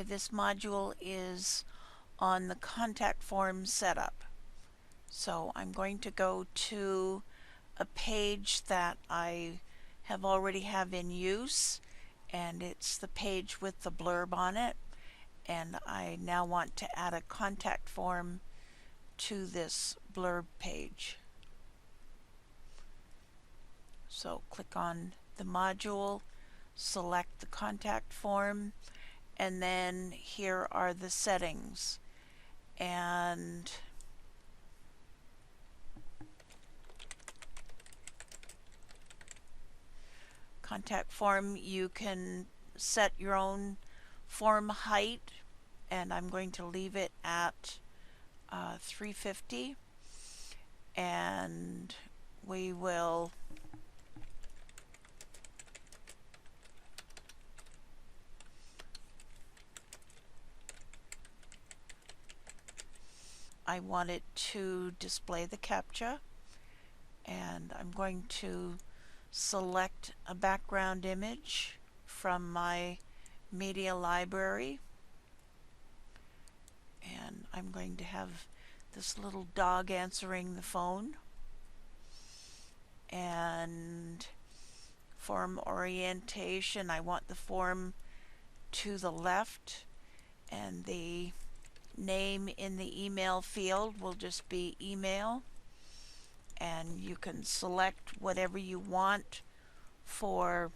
Okay, this module is on the contact form setup. So I'm going to go to a page that I have already have in use, and it's the page with the blurb on it, and I now want to add a contact form to this blurb page. So click on the module, select the contact form, and then here are the settings. And contact form, you can set your own form height, and I'm going to leave it at 350, and we will I want it to display the CAPTCHA, and I'm going to select a background image from my media library, and I'm going to have this little dog answering the phone. And form orientation, I want the form to the left, and the name in the email field will just be email, and you can select whatever you want for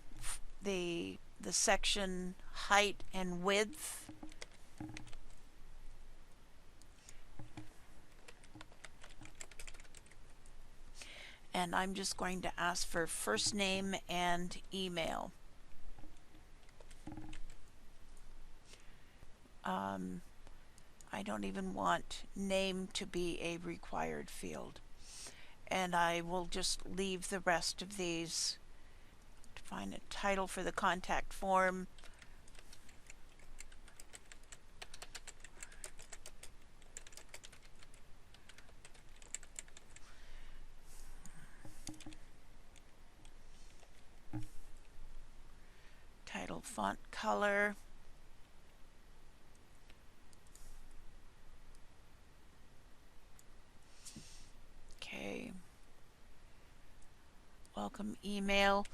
the section height and width. And I'm just going to ask for first name and email. I don't even want name to be a required field. And I will just leave the rest of these. Define a title for the contact form. Title font color. Okay. Welcome email.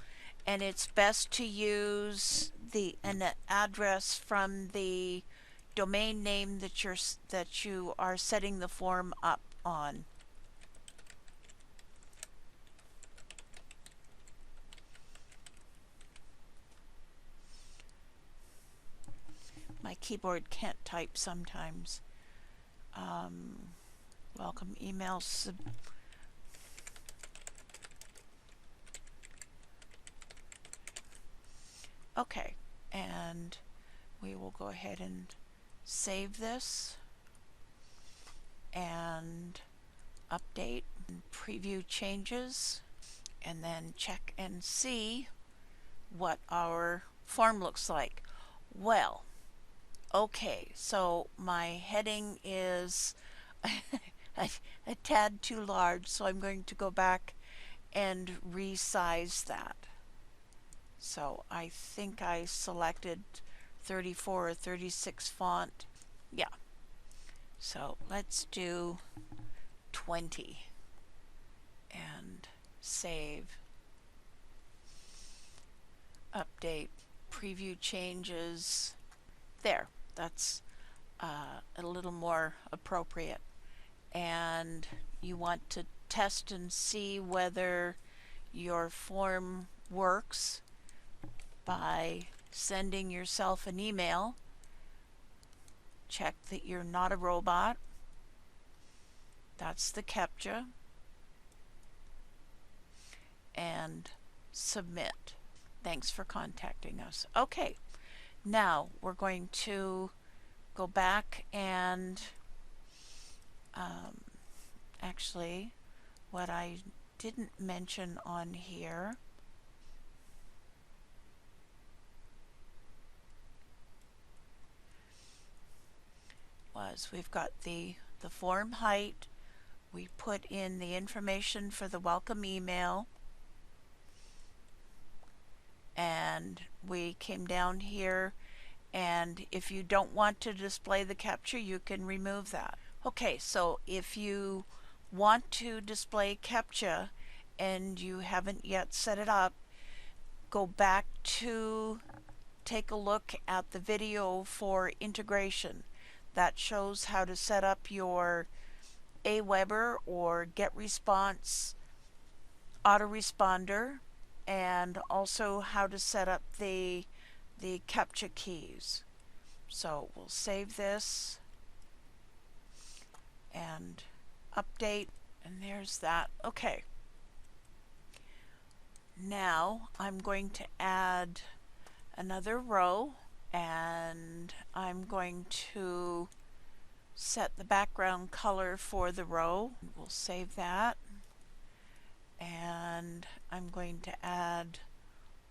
And it's best to use an address from the domain name that you are setting the form up on. My keyboard can't type sometimes. Welcome email. Okay, and we will go ahead and save this and update and preview changes, and then check and see what our form looks like. Well, okay, so my heading is a tad too large, so I'm going to go back and resize that. So I think I selected 34 or 36 font. Yeah. So let's do 20 and save. Update, preview changes. There, that's a little more appropriate. And you want to test and see whether your form works by sending yourself an email. Check that you're not a robot. That's the CAPTCHA. And submit. Thanks for contacting us. Okay, now we're going to go back and actually, what I didn't mention on here was we've got the form height. We put in the information for the welcome email, and we came down here And if you don't want to display the CAPTCHA, you can remove that. Okay, so if you want to display CAPTCHA and you haven't yet set it up, go back to take a look at the video for integration. That shows how to set up your Aweber or GetResponse autoresponder, and also how to set up the CAPTCHA keys. So we'll save this and update, and there's that. Okay. Now I'm going to add another row, and I'm going to set the background color for the row. We'll save that, and I'm going to add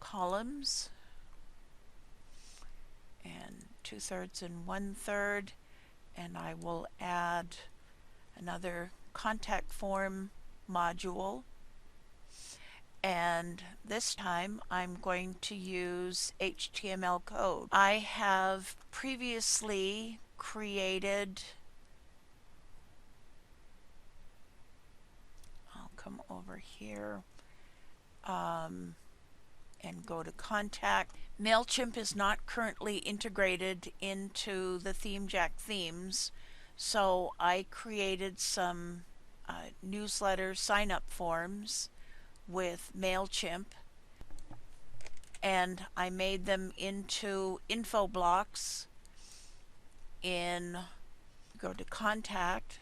columns, and 2/3 and 1/3, and I will add another contact form module, and this time I'm going to use HTML code. I have previously created, I'll come over here and go to contact. MailChimp is not currently integrated into the ThemeJack themes, so I created some newsletter sign-up forms with MailChimp, and I made them into info blocks. Go to contact,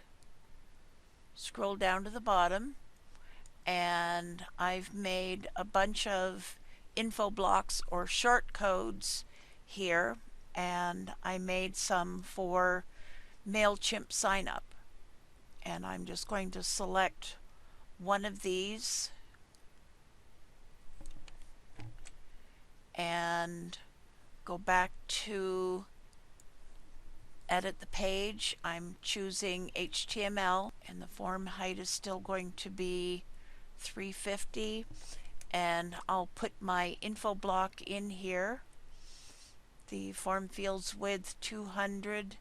scroll down to the bottom, and I've made a bunch of info blocks or short codes here, and I made some for MailChimp sign up, and I'm just going to select one of these and go back to edit the page. I'm choosing HTML, and the form height is still going to be 350, and I'll put my info block in here. The form fields width 200,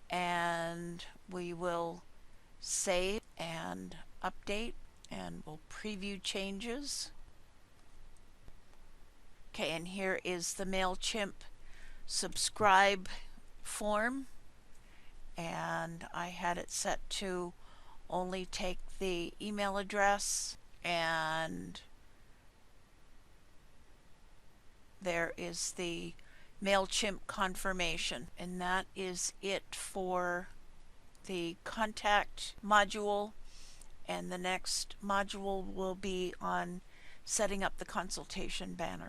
and we will save and update, and we'll preview changes. Okay, and here is the MailChimp subscribe form, and I had it set to only take the email address, and there is the MailChimp confirmation, and that is it for the contact module, and the next module will be on setting up the consultation banner.